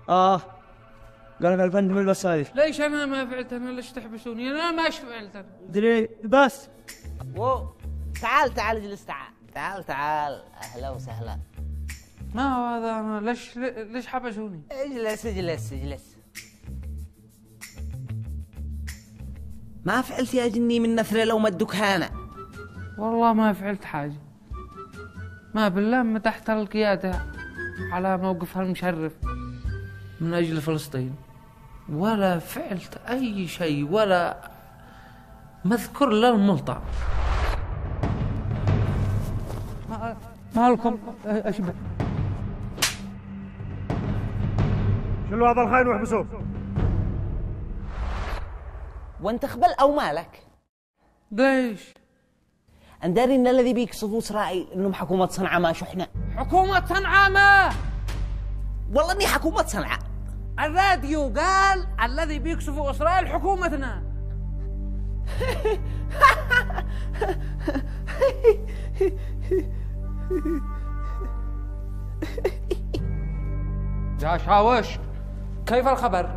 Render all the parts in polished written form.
قال انا الفندم البسايف. ليش انا ما فعلت؟ انا ليش تحبسوني؟ انا ما فعلت. انا ادري بس. تعال اجلس، تعال اهلا وسهلا. ما هو هذا، انا ليش حبسوني؟ اجلس. ما فعلت يا جني من نثرة لو مدك هانا؟ والله ما فعلت حاجة، ما بالله متحت القيادة على موقفها المشرف من أجل فلسطين، ولا فعلت أي شيء ولا مذكر للملطع. ما لكم اشبه؟ شلوا هذا الخاين واحبسوه. وانت خبل او مالك؟ ليش؟ انداري ان الذي بيقصفوا اسرائيل انهم حكومة صنعاء ما شحنة. حكومة صنعاء ما؟ والله اني حكومة صنعاء. الراديو قال الذي بيقصفوا اسرائيل حكومتنا. يا شاوش، كيف الخبر؟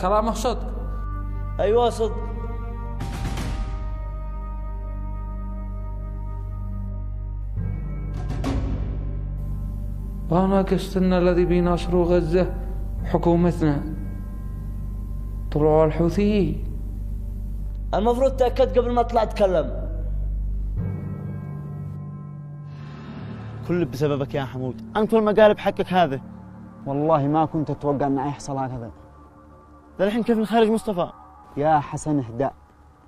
كلامه صدق؟ ايوه صدق. وانا قست ان الذي بيناصروا غزة حكومتنا طلعوا الحوثيين. المفروض تأكد قبل ما اطلع اتكلم. كله بسببك يا حمود، انت والمقالب حقك هذا. والله ما كنت اتوقع انه يحصل هكذا. الحين كيف نخرج مصطفى؟ يا حسن اهدأ،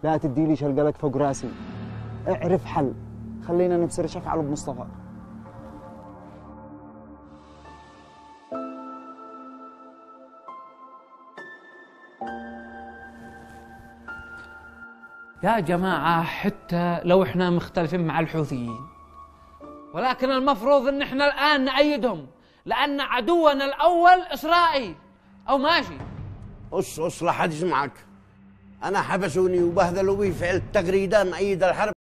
لا تديلي شلقلك فوق راسي. اعرف حل، خلينا نبصر ايش افعله بمصطفى. يا جماعة حتى لو احنا مختلفين مع الحوثيين، ولكن المفروض ان احنا الان نأيدهم، لان عدونا الاول اسرائيل. او ماشي؟ لا حد يسمعك. انا حبسوني وبهذلوا بي، فعلت تغريده مأيد الحرب